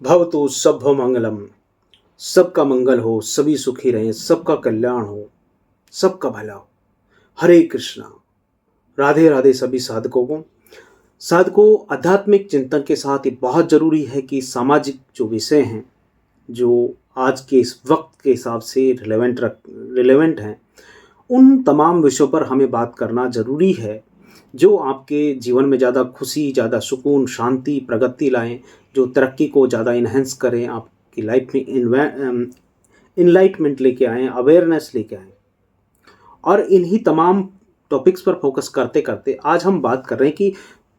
भवतु सभ्य मंगलम। सबका मंगल हो, सभी सुखी रहें, सबका कल्याण हो, सबका भला हो। हरे कृष्णा। राधे राधे सभी साधकों को। साधकों, आध्यात्मिक चिंतन के साथ ये बहुत ज़रूरी है कि सामाजिक जो विषय हैं, जो आज के इस वक्त के हिसाब से रिलेवेंट हैं, उन तमाम विषयों पर हमें बात करना ज़रूरी है, जो आपके जीवन में ज़्यादा खुशी, ज़्यादा सुकून, शांति, प्रगति लाएं, जो तरक्की को ज़्यादा इन्हेंस करें, आपकी लाइफ में इनलाइटमेंट लेके आएँ, अवेयरनेस लेके आएँ। और इन्हीं तमाम टॉपिक्स पर फोकस करते करते आज हम बात कर रहे हैं कि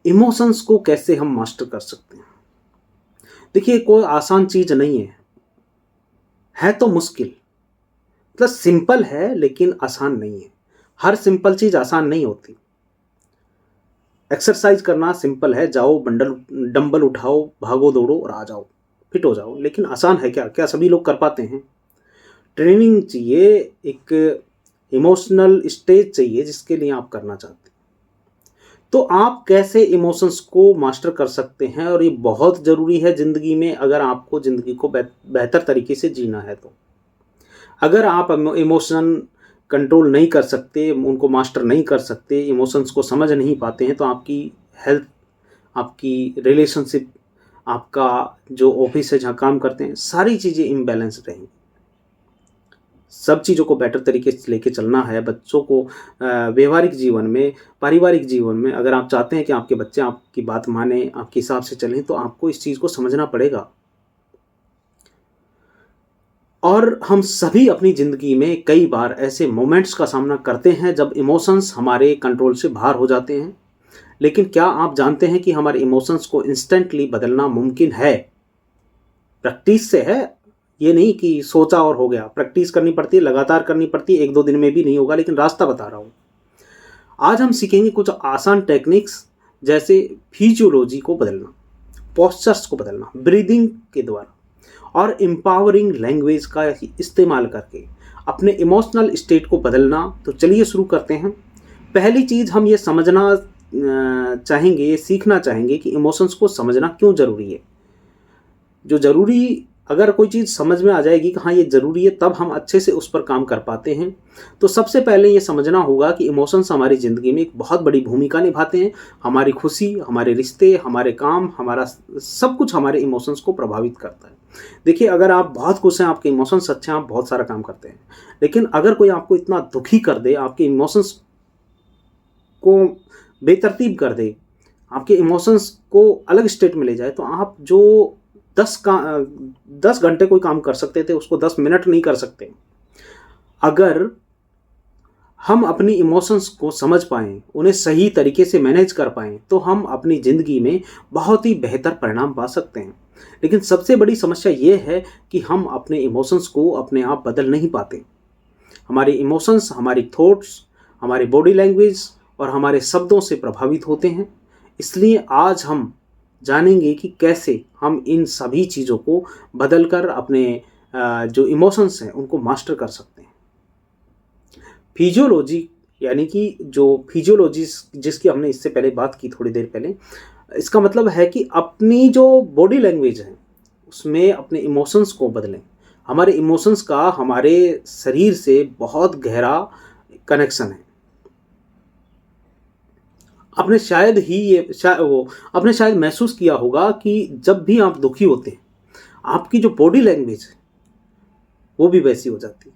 इमोशंस को कैसे हम मास्टर कर सकते हैं। देखिए, कोई आसान चीज़ नहीं है तो मुश्किल, मतलब सिंपल है लेकिन आसान नहीं है। हर सिंपल चीज़ आसान नहीं होती। एक्सरसाइज करना सिंपल है, जाओ डंबल उठाओ, भागो दौड़ो और आ जाओ, फिट हो जाओ। लेकिन आसान है क्या? क्या सभी लोग कर पाते हैं? ट्रेनिंग चाहिए, एक इमोशनल स्टेज चाहिए जिसके लिए आप करना चाहते हैं। तो आप कैसे इमोशंस को मास्टर कर सकते हैं, और ये बहुत ज़रूरी है ज़िंदगी में, अगर आपको ज़िंदगी को बेहतर तरीके से जीना है। तो अगर आप इमोशन कंट्रोल नहीं कर सकते, उनको मास्टर नहीं कर सकते, इमोशंस को समझ नहीं पाते हैं, तो आपकी हेल्थ, आपकी रिलेशनशिप, आपका जो ऑफिस है जहाँ काम करते हैं, सारी चीज़ें इम्बैलेंस रहेंगी। सब चीज़ों को बेटर तरीके से लेके चलना है। बच्चों को व्यवहारिक जीवन में, पारिवारिक जीवन में, अगर आप चाहते हैं कि आपके बच्चे आपकी बात माने, आपके हिसाब से चलें, तो आपको इस चीज़ को समझना पड़ेगा। और हम सभी अपनी ज़िंदगी में कई बार ऐसे मोमेंट्स का सामना करते हैं जब इमोशंस हमारे कंट्रोल से बाहर हो जाते हैं। लेकिन क्या आप जानते हैं कि हमारे इमोशंस को इंस्टेंटली बदलना मुमकिन है? प्रैक्टिस से है, ये नहीं कि सोचा और हो गया। प्रैक्टिस करनी पड़ती है, लगातार करनी पड़ती है। 1-2 दिन में भी नहीं होगा, लेकिन रास्ता बता रहा हूँ। आज हम सीखेंगे कुछ आसान टेक्निक्स, जैसे फिजियोलॉजी को बदलना, पोस्चर्स को बदलना ब्रीदिंग के द्वारा, और एम्पावरिंग लैंग्वेज का इस्तेमाल करके अपने इमोशनल स्टेट को बदलना। तो चलिए शुरू करते हैं। पहली चीज़ हम ये समझना चाहेंगे, ये सीखना चाहेंगे कि इमोशंस को समझना क्यों ज़रूरी है। जो ज़रूरी, अगर कोई चीज़ समझ में आ जाएगी कि हाँ ये ज़रूरी है, तब हम अच्छे से उस पर काम कर पाते हैं। तो सबसे पहले ये समझना होगा कि इमोशंस हमारी ज़िंदगी में एक बहुत बड़ी भूमिका निभाते हैं। हमारी खुशी, हमारे रिश्ते, हमारे काम, हमारा सब कुछ हमारे इमोशंस को प्रभावित करता है। देखिए, अगर आप बहुत खुश हैं, आपके इमोशंस अच्छे हैं, आप बहुत सारा काम करते हैं। लेकिन अगर कोई आपको इतना दुखी कर दे, आपके इमोशंस को बेतरतीब कर दे, आपके इमोशंस को अलग स्टेट में ले जाए, तो आप जो 10 घंटे कोई काम कर सकते थे, उसको 10 मिनट नहीं कर सकते। अगर हम अपनी इमोशंस को समझ पाएँ, उन्हें सही तरीके से मैनेज कर पाएँ, तो हम अपनी ज़िंदगी में बहुत ही बेहतर परिणाम पा सकते हैं। लेकिन सबसे बड़ी समस्या ये है कि हम अपने इमोशंस को अपने आप बदल नहीं पाते। हमारे इमोशंस हमारी थॉट्स, हमारी बॉडी लैंग्वेज और हमारे शब्दों से प्रभावित होते हैं। इसलिए आज हम जानेंगे कि कैसे हम इन सभी चीज़ों को बदल कर अपने जो इमोशंस हैं उनको मास्टर कर सकते हैं। फिजियोलॉजी, यानी कि जो फिजियोलॉजी जिसकी हमने इससे पहले बात की थोड़ी देर पहले, इसका मतलब है कि अपनी जो बॉडी लैंग्वेज है उसमें अपने इमोशंस को बदलें। हमारे इमोशंस का हमारे शरीर से बहुत गहरा कनेक्शन है। आपने शायद महसूस किया होगा कि जब भी आप दुखी होते हैं, आपकी जो बॉडी लैंग्वेज है वो भी वैसी हो जाती है।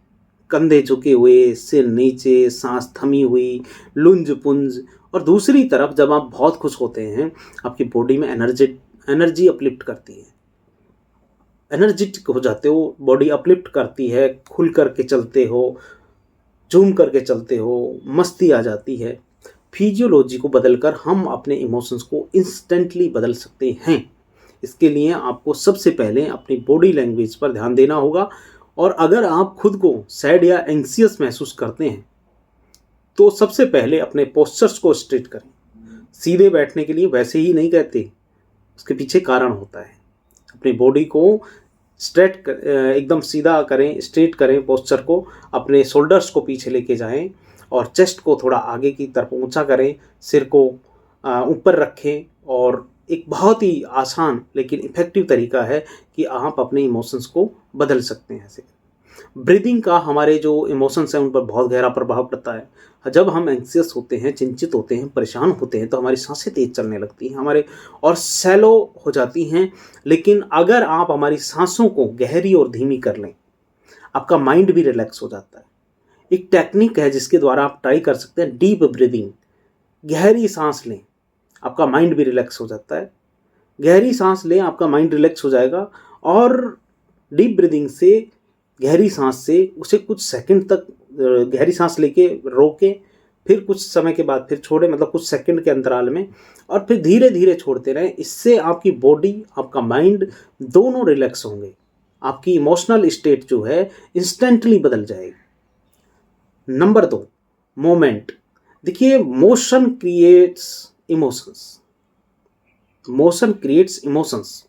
कंधे झुके हुए, सिर नीचे, सांस थमी हुई, लुंज पुंज। और दूसरी तरफ जब आप बहुत खुश होते हैं, आपकी बॉडी में एनर्जी अपलिफ्ट करती है, एनर्जेटिक हो जाते हो, बॉडी अपलिफ्ट करती है, खुल करके चलते हो, झूम करके चलते हो, मस्ती आ जाती है। फिजियोलॉजी को बदलकर हम अपने इमोशंस को इंस्टेंटली बदल सकते हैं। इसके लिए आपको सबसे पहले अपनी बॉडी लैंग्वेज पर ध्यान देना होगा। और अगर आप खुद को सैड या एंग्जियस महसूस करते हैं, तो सबसे पहले अपने पोस्चर्स को स्ट्रेट करें। सीधे बैठने के लिए वैसे ही नहीं कहते, उसके पीछे कारण होता है। अपनी बॉडी को एकदम सीधा करें, स्ट्रेट करें पोस्चर को। अपने शोल्डर्स को पीछे लेके जाएं और चेस्ट को थोड़ा आगे की तरफ ऊंचा करें। सिर को ऊपर रखें और एक बहुत ही आसान लेकिन इफ़ेक्टिव तरीका है कि आप अपने इमोशंस को बदल सकते हैं ऐसे। ब्रीदिंग का हमारे जो इमोशंस हैं उन पर बहुत गहरा प्रभाव पड़ता है। जब हम एंग्ज़ियस होते हैं, चिंतित होते हैं, परेशान होते हैं तो हमारी साँसें तेज़ चलने लगती हैं, हमारे और शैलो हो जाती हैं। लेकिन अगर आप हमारी साँसों को गहरी और धीमी कर लें, आपका माइंड भी रिलैक्स हो जाता है। एक टेक्निक है जिसके द्वारा आप ट्राई कर सकते हैं, डीप ब्रीदिंग। गहरी साँस लें, आपका माइंड भी रिलैक्स हो जाता है। गहरी साँस लें, आपका माइंड रिलैक्स हो जाएगा और डीप ब्रीदिंग से, गहरी साँस से उसे कुछ सेकंड तक गहरी साँस लेके रोकें, फिर कुछ समय के बाद फिर छोड़ें, मतलब कुछ सेकंड के अंतराल में, और फिर धीरे-धीरे छोड़ते रहें। इससे आपकी बॉडी, आपका माइंड दोनों रिलैक्स होंगे। आपकी इमोशनल स्टेट जो है इंस्टेंटली बदल जाएगी। Number 2, moment. देखिए, motion creates emotions. Motion creates emotions,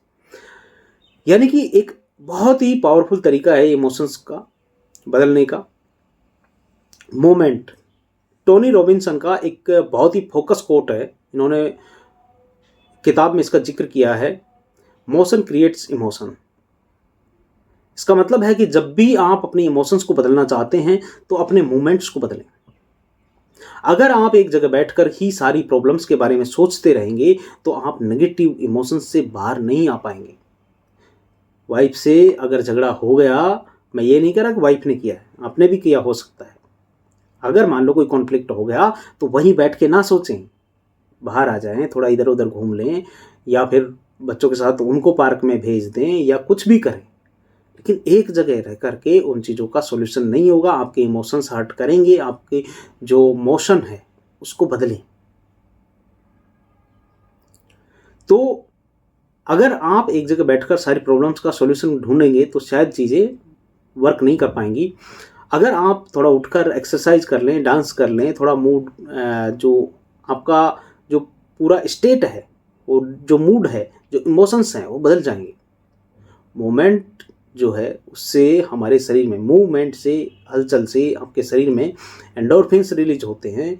यानी कि एक बहुत ही पावरफुल तरीका है इमोशंस का बदलने का। मोमेंट, टोनी रॉबिन्सन का एक बहुत ही फोकस कोट है, इन्होंने किताब में इसका जिक्र किया है, मोशन क्रिएट्स इमोशन। इसका मतलब है कि जब भी आप अपने इमोशंस को बदलना चाहते हैं तो अपने मूवमेंट्स को बदलें। अगर आप एक जगह बैठकर ही सारी प्रॉब्लम्स के बारे में सोचते रहेंगे तो आप नेगेटिव इमोशंस से बाहर नहीं आ पाएंगे। वाइफ से अगर झगड़ा हो गया, मैं ये नहीं कह रहा कि वाइफ ने किया है, आपने भी किया हो सकता है। अगर मान लो कोई कॉन्फ्लिक्ट हो गया तो वहीं बैठ के ना सोचें, बाहर आ जाएं, थोड़ा इधर उधर घूम लें, या फिर बच्चों के साथ उनको पार्क में भेज दें, या कुछ भी करें। लेकिन एक जगह रह करके उन चीज़ों का सॉल्यूशन नहीं होगा। आपके इमोशंस हर्ट करेंगे, आपके जो मोशन है उसको बदलें। तो अगर आप एक जगह बैठकर सारी प्रॉब्लम्स का सॉल्यूशन ढूंढेंगे तो शायद चीज़ें वर्क नहीं कर पाएंगी। अगर आप थोड़ा उठकर एक्सरसाइज कर लें, डांस कर लें, थोड़ा मूड, जो आपका जो पूरा स्टेट है, वो जो मूड है, जो इमोशंस हैं, वो बदल जाएंगे। मोमेंट जो है उससे हमारे शरीर में, मूवमेंट से, हलचल से आपके शरीर में एंडोर्फिन्स रिलीज होते हैं,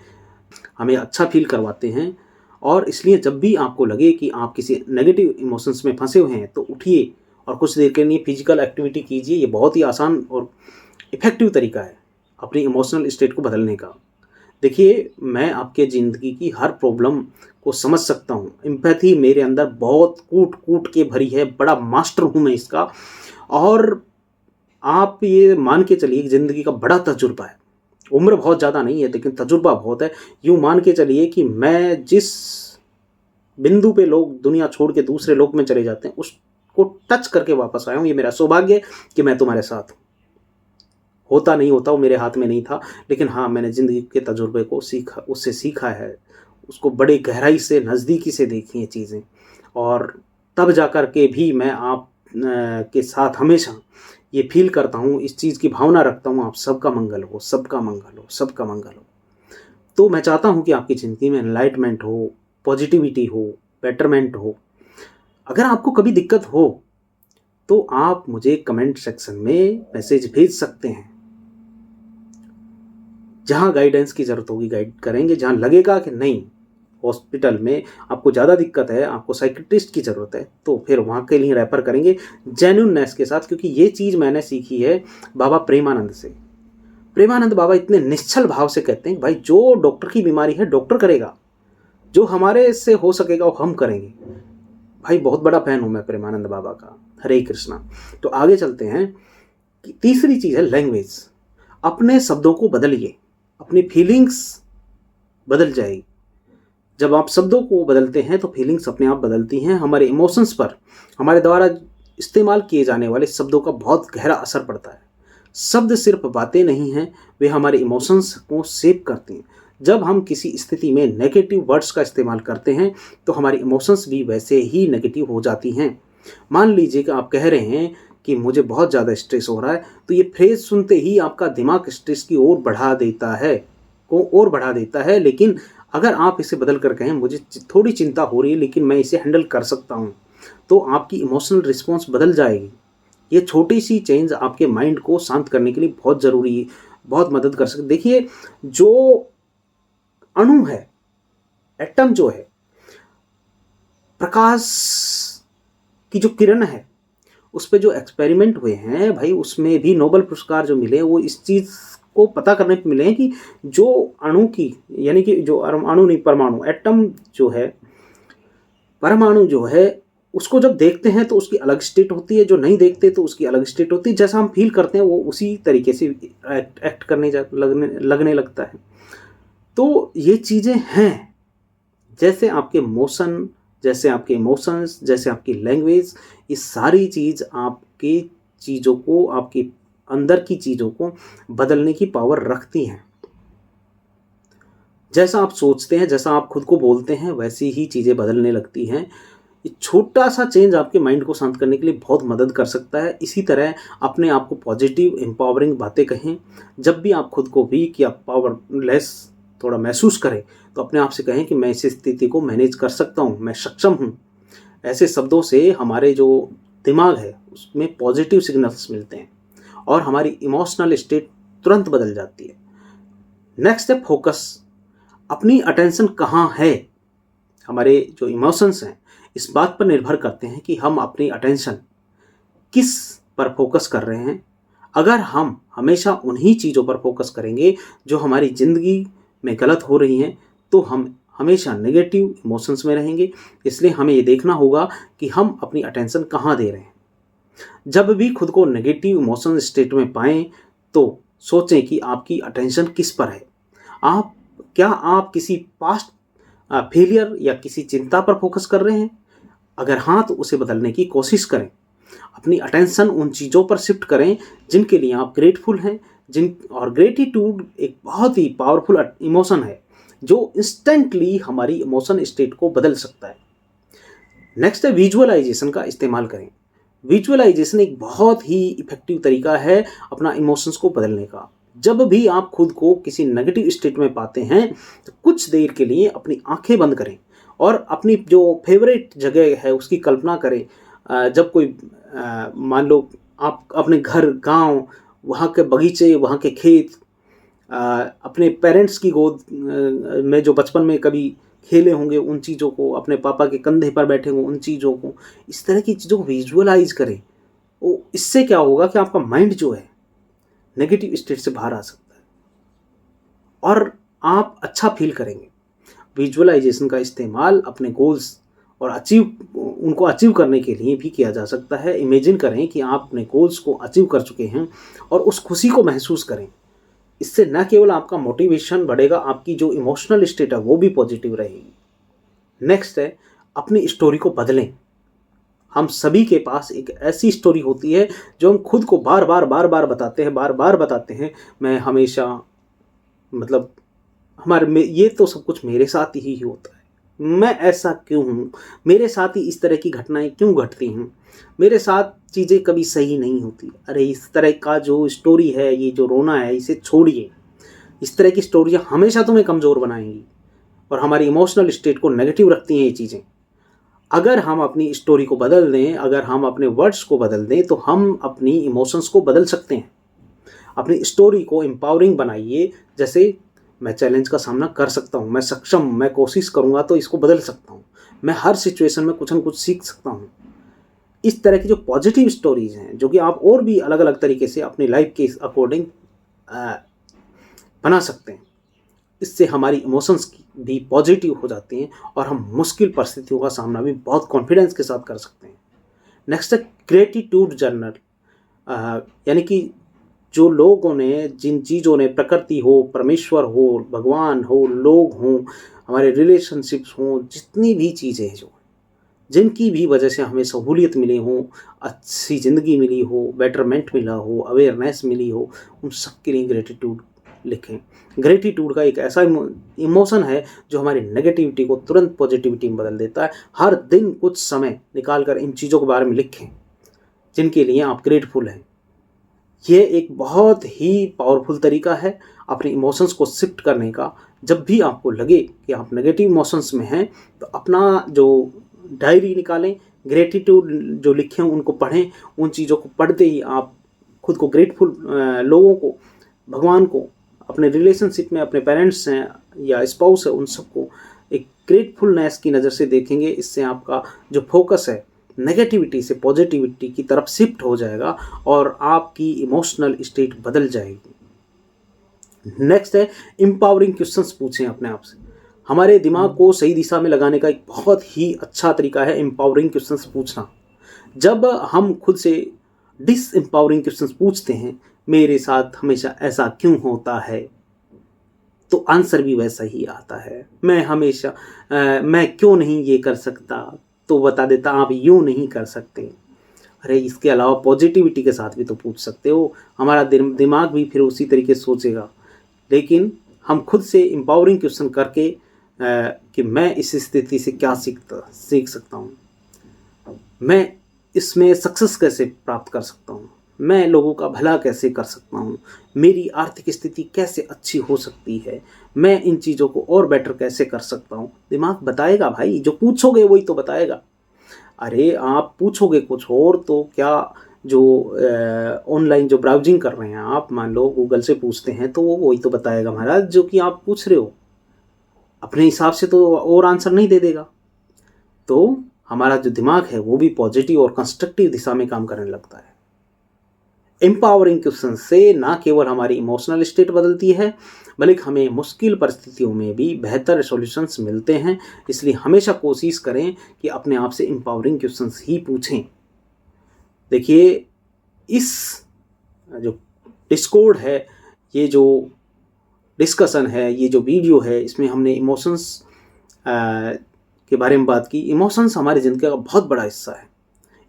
हमें अच्छा फील करवाते हैं। और इसलिए जब भी आपको लगे कि आप किसी नेगेटिव इमोशंस में फंसे हुए हैं तो उठिए और कुछ देर के लिए फिजिकल एक्टिविटी कीजिए। ये बहुत ही आसान और इफ़ेक्टिव तरीका है अपनी इमोशनल स्टेट को बदलने का। देखिए, मैं आपके ज़िंदगी की हर प्रॉब्लम को समझ सकता हूँ। एम्पैथी मेरे अंदर बहुत कूट-कूट के भरी है, बड़ा मास्टर हूँ मैं इसका। और आप ये मान के चलिए कि ज़िंदगी का बड़ा तजुर्बा है। उम्र बहुत ज़्यादा नहीं है लेकिन तजुर्बा बहुत है। यूँ मान के चलिए कि मैं जिस बिंदु पे लोग दुनिया छोड़ के दूसरे लोक में चले जाते हैं, उसको टच करके वापस आया हूँ। ये मेरा सौभाग्य है कि मैं तुम्हारे साथ हूँ। होता नहीं होता वो मेरे हाथ में नहीं था, लेकिन हाँ, मैंने ज़िंदगी के तजुर्बे को सीखा, उससे सीखा है, उसको बड़े गहराई से, नज़दीकी से देखी हैं चीज़ें। और तब जा कर के भी मैं आप के साथ हमेशा ये फ़ील करता हूँ, इस चीज़ की भावना रखता हूँ, आप सबका मंगल हो, सबका मंगल हो, सबका मंगल हो। तो मैं चाहता हूँ कि आपकी ज़िंदगी में एनलाइटमेंट हो, पॉजिटिविटी हो, बेटरमेंट हो। अगर आपको कभी दिक्कत हो तो आप मुझे कमेंट सेक्शन में मैसेज भेज सकते हैं। जहाँ गाइडेंस की ज़रूरत होगी गाइड करेंगे, जहाँ लगेगा कि नहीं हॉस्पिटल में आपको ज़्यादा दिक्कत है, आपको साइकियाट्रिस्ट की ज़रूरत है, तो फिर वहाँ के लिए रेफ़र करेंगे जेन्युइननेस के साथ। क्योंकि ये चीज़ मैंने सीखी है बाबा प्रेमानंद से। प्रेमानंद बाबा इतने निश्चल भाव से कहते हैं, भाई जो डॉक्टर की बीमारी है डॉक्टर करेगा, जो हमारे से हो सकेगा वो हम करेंगे। भाई बहुत बड़ा फ़ैन हूँ मैं प्रेमानंद बाबा का। हरे कृष्णा। तो आगे चलते हैं कि तीसरी चीज़ है लैंग्वेज। अपने शब्दों को बदलिए, अपनी फीलिंग्स बदल जाएगी। जब आप शब्दों को बदलते हैं तो फीलिंग्स अपने आप बदलती हैं। हमारे इमोशंस पर हमारे द्वारा इस्तेमाल किए जाने वाले शब्दों का बहुत गहरा असर पड़ता है। शब्द सिर्फ बातें नहीं हैं, वे हमारे इमोशंस को शेप करते हैं। जब हम किसी स्थिति में नेगेटिव वर्ड्स का इस्तेमाल करते हैं तो हमारी इमोशंस भी वैसे ही नेगेटिव हो जाती हैं। मान लीजिए कि आप कह रहे हैं कि मुझे बहुत ज़्यादा स्ट्रेस हो रहा है, तो ये फ्रेज़ सुनते ही आपका दिमाग स्ट्रेस की ओर बढ़ा देता है। लेकिन अगर आप इसे बदल कर कहें, मुझे थोड़ी चिंता हो रही है लेकिन मैं इसे हैंडल कर सकता हूँ, तो आपकी इमोशनल रिस्पॉन्स बदल जाएगी। ये छोटी सी चेंज आपके माइंड को शांत करने के लिए बहुत ज़रूरी है, बहुत मदद कर सकती है। देखिए, जो अणु है, एटम जो है, प्रकाश की जो किरण है उस पे जो एक्सपेरिमेंट हुए हैं भाई, उसमें भी नोबेल पुरस्कार जो मिले वो इस चीज़ को पता करने पे मिले हैं कि जो अणु की, यानी कि जो अणु नहीं, परमाणु, एटम जो है, परमाणु जो है, उसको जब देखते हैं तो उसकी अलग स्टेट होती है, जो नहीं देखते तो उसकी अलग स्टेट होती है। जैसा हम फील करते हैं वो उसी तरीके से एक्ट करने लगने लगता है। तो ये चीज़ें हैं, जैसे आपके मोशन, जैसे आपके इमोशंस, जैसे आपकी लैंग्वेज, ये सारी चीज़ आपकी चीज़ों को, आपकी अंदर की चीज़ों को बदलने की पावर रखती हैं। जैसा आप सोचते हैं, जैसा आप खुद को बोलते हैं, वैसी ही चीज़ें बदलने लगती हैं। ये छोटा सा चेंज आपके माइंड को शांत करने के लिए बहुत मदद कर सकता है। इसी तरह अपने आप को पॉजिटिव एम्पावरिंग बातें कहें। जब भी आप खुद को वीक या पावरलेस थोड़ा महसूस करें तो अपने आप से कहें कि मैं इस स्थिति को मैनेज कर सकता हूँ, मैं सक्षम हूँ। ऐसे शब्दों से हमारे जो दिमाग है उसमें पॉजिटिव सिग्नल्स मिलते हैं और हमारी इमोशनल स्टेट तुरंत बदल जाती है। नेक्स्ट है फोकस। अपनी अटेंशन कहाँ है? हमारे जो इमोशंस हैं इस बात पर निर्भर करते हैं कि हम अपनी अटेंशन किस पर फोकस कर रहे हैं। अगर हम हमेशा उन्हीं चीज़ों पर फोकस करेंगे जो हमारी ज़िंदगी में गलत हो रही हैं तो हम हमेशा नेगेटिव इमोशंस में रहेंगे। इसलिए हमें ये देखना होगा कि हम अपनी अटेंशन कहाँ दे रहे हैं। जब भी खुद को नेगेटिव इमोशन स्टेट में पाएं तो सोचें कि आपकी अटेंशन किस पर है। क्या आप किसी पास्ट फेलियर या किसी चिंता पर फोकस कर रहे हैं? अगर हाँ तो उसे बदलने की कोशिश करें। अपनी अटेंशन उन चीज़ों पर शिफ्ट करें जिनके लिए आप ग्रेटफुल हैं। और ग्रेटिट्यूड एक बहुत ही पावरफुल इमोशन है जो इंस्टेंटली हमारी इमोशन स्टेट को बदल सकता है। नेक्स्ट है विजुअलाइजेशन का इस्तेमाल करें। विजुअलाइजेशन एक बहुत ही इफेक्टिव तरीका है अपना इमोशंस को बदलने का। जब भी आप खुद को किसी नेगेटिव स्टेट में पाते हैं तो कुछ देर के लिए अपनी आंखें बंद करें और अपनी जो फेवरेट जगह है उसकी कल्पना करें। जब कोई मान लो आप अपने घर, गांव, वहाँ के बगीचे, वहाँ के खेत, अपने पेरेंट्स की गोद में जो बचपन में कभी खेले होंगे उन चीज़ों को, अपने पापा के कंधे पर बैठे होंगे उन चीज़ों को, इस तरह की चीज़ों को विजुअलाइज करें। वो इससे क्या होगा कि आपका माइंड जो है नेगेटिव स्टेट से बाहर आ सकता है और आप अच्छा फील करेंगे। विजुअलाइजेशन का इस्तेमाल अपने गोल्स और उनको अचीव करने के लिए भी किया जा सकता है। इमेजिन करें कि आप अपने गोल्स को अचीव कर चुके हैं और उस खुशी को महसूस करें। इससे न केवल आपका मोटिवेशन बढ़ेगा, आपकी जो इमोशनल स्टेट है वो भी पॉजिटिव रहेगी। नेक्स्ट है अपनी स्टोरी को बदलें। हम सभी के पास एक ऐसी स्टोरी होती है जो हम खुद को बार बार बताते हैं। मैं हमेशा, मतलब ये तो सब कुछ मेरे साथ ही होता है, मैं ऐसा क्यों हूँ, मेरे साथ ही इस तरह की घटनाएं क्यों घटती हैं, मेरे साथ चीज़ें कभी सही नहीं होती। अरे इस तरह का जो स्टोरी है, ये जो रोना है, इसे छोड़िए। इस तरह की स्टोरियाँ हमेशा तुम्हें कमज़ोर बनाएंगी और हमारी इमोशनल स्टेट को नेगेटिव रखती हैं ये चीज़ें। अगर हम अपनी स्टोरी को बदल दें, अगर हम अपने वर्ड्स को बदल दें तो हम अपनी इमोशंस को बदल सकते हैं। अपनी स्टोरी को एम्पावरिंग बनाइए, जैसे मैं चैलेंज का सामना कर सकता हूँ, मैं सक्षम हूँ, मैं कोशिश करूँगा तो इसको बदल सकता हूँ, मैं हर सिचुएशन में कुछ न कुछ सीख सकता हूँ। इस तरह की जो पॉजिटिव स्टोरीज हैं जो कि आप और भी अलग अलग तरीके से अपनी लाइफ के अकॉर्डिंग बना सकते हैं, इससे हमारी इमोशंस भी पॉजिटिव हो जाती हैं और हम मुश्किल परिस्थितियों का सामना भी बहुत कॉन्फिडेंस के साथ कर सकते हैं। नेक्स्ट है ग्रेटिट्यूड जर्नल। यानी कि जो लोगों ने, जिन चीज़ों ने, प्रकृति हो, परमेश्वर हो, भगवान हो, लोग हों, हमारे रिलेशनशिप्स हों, जितनी भी चीज़ें जो जिनकी भी वजह से हमें सहूलियत मिली हो, अच्छी ज़िंदगी मिली हो, बेटरमेंट मिला हो, अवेयरनेस मिली हो, उन सब के लिए ग्रेटिट्यूड लिखें। ग्रेटिट्यूड का एक ऐसा इमोशन है जो हमारी नेगेटिविटी को तुरंत पॉजिटिविटी में बदल देता है। हर दिन कुछ समय निकाल कर इन चीज़ों के बारे में लिखें जिनके लिए आप ग्रेटफुल हैं। ये एक बहुत ही पावरफुल तरीका है अपने इमोशंस को शिफ्ट करने का। जब भी आपको लगे कि आप नेगेटिव इमोशंस में हैं तो अपना जो डायरी निकालें, ग्रेटिट्यूड जो लिखे हैं उनको पढ़ें। उन चीज़ों को पढ़ते ही आप खुद को ग्रेटफुल, लोगों को, भगवान को, अपने रिलेशनशिप में अपने पेरेंट्स हैं या स्पाउस है, उन सबको एक ग्रेटफुलनेस की नज़र से देखेंगे, इससे आपका जो फोकस है नेगेटिविटी से पॉजिटिविटी की तरफ शिफ्ट हो जाएगा और आपकी इमोशनल स्टेट बदल जाएगी। नेक्स्ट है एम्पावरिंग क्वेश्चंस पूछें अपने आप से। हमारे दिमाग को सही दिशा में लगाने का एक बहुत ही अच्छा तरीका है एम्पावरिंग क्वेश्चंस पूछना। जब हम खुद से डिसएम्पावरिंग क्वेश्चंस पूछते हैं, मेरे साथ हमेशा ऐसा क्यों होता है, तो आंसर भी वैसा ही आता है। मैं क्यों नहीं ये कर सकता, तो बता देता आप यूँ नहीं कर सकते। अरे इसके अलावा पॉजिटिविटी के साथ भी तो पूछ सकते हो, हमारा दिमाग भी फिर उसी तरीके से सोचेगा। लेकिन हम खुद से एम्पावरिंग क्वेश्चन करके कि मैं इस स्थिति से क्या सीख सकता हूँ, मैं इसमें सक्सेस कैसे प्राप्त कर सकता हूँ, मैं लोगों का भला कैसे कर सकता हूँ, मेरी आर्थिक स्थिति कैसे अच्छी हो सकती है, मैं इन चीज़ों को और बेटर कैसे कर सकता हूँ। दिमाग बताएगा भाई, जो पूछोगे वही तो बताएगा। अरे आप पूछोगे कुछ और तो क्या, जो ऑनलाइन जो ब्राउजिंग कर रहे हैं आप, मान लो गूगल से पूछते हैं, तो वो वही तो बताएगा महाराज जो कि आप पूछ रहे हो। अपने हिसाब से तो और आंसर नहीं दे देगा। तो हमारा जो दिमाग है वो भी पॉजिटिव और कंस्ट्रक्टिव दिशा में काम करने लगता है। एम्पावरिंग क्वेश्चन से ना केवल हमारी इमोशनल स्टेट बदलती है, बल्कि हमें मुश्किल परिस्थितियों में भी बेहतर सॉल्यूशंस मिलते हैं। इसलिए हमेशा कोशिश करें कि अपने आप से एम्पावरिंग क्वेश्चंस ही पूछें। देखिए, इस जो डिस्कॉर्ड है, ये जो डिस्कशन है, ये जो वीडियो है, इसमें हमने इमोशंस के बारे में बात की। इमोशंस हमारी ज़िंदगी का बहुत बड़ा हिस्सा है।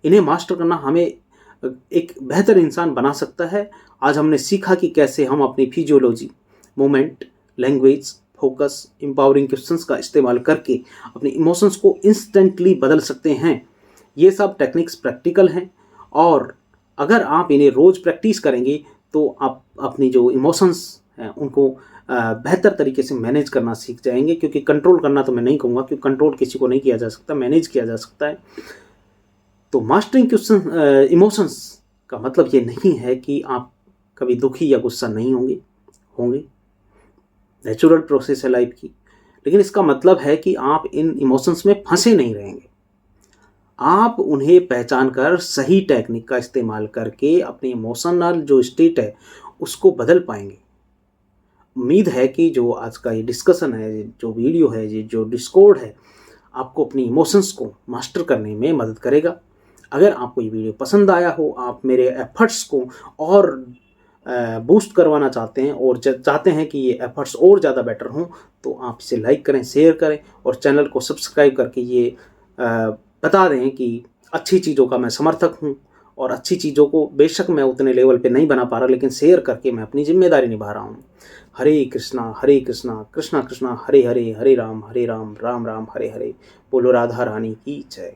इन्हें मास्टर करना हमें एक बेहतर इंसान बना सकता है। आज हमने सीखा कि कैसे हम अपनी physiology, movement, language, focus, empowering questions का इस्तेमाल करके अपने इमोशंस को इंस्टेंटली बदल सकते हैं। ये सब टेक्निक्स प्रैक्टिकल हैं और अगर आप इन्हें रोज़ प्रैक्टिस करेंगे तो आप अपनी जो इमोशंस हैं उनको बेहतर तरीके से मैनेज करना सीख जाएंगे। क्योंकि कंट्रोल करना तो मैं नहीं कहूँगा, क्योंकि कंट्रोल किसी को नहीं किया जा सकता, मैनेज किया जा सकता है। तो मास्टरिंग क्वेश्चन इमोशंस का मतलब ये नहीं है कि आप कभी दुखी या गुस्सा नहीं होंगे, नेचुरल प्रोसेस है लाइफ की। लेकिन इसका मतलब है कि आप इन इमोशंस में फंसे नहीं रहेंगे। आप उन्हें पहचान कर सही टेक्निक का इस्तेमाल करके अपनी इमोशनल जो स्टेट है उसको बदल पाएंगे। उम्मीद है कि जो आज का ये डिस्कशन है, जो वीडियो है, ये जो डिस्कॉर्ड है, आपको अपनी इमोशंस को मास्टर करने में मदद करेगा। अगर आपको ये वीडियो पसंद आया हो, आप मेरे एफर्ट्स को और बूस्ट करवाना चाहते हैं और चाहते हैं कि ये एफर्ट्स और ज़्यादा बेटर हों, तो आप इसे लाइक करें, शेयर करें और चैनल को सब्सक्राइब करके ये बता दें कि अच्छी चीज़ों का मैं समर्थक हूँ और अच्छी चीज़ों को बेशक मैं उतने लेवल पे नहीं बना पा रहा, लेकिन शेयर करके मैं अपनी जिम्मेदारी निभा रहा हूँ। हरे कृष्णा कृष्णा कृष्णा हरे हरे, हरे राम राम राम हरे हरे। बोलो राधा रानी की जय।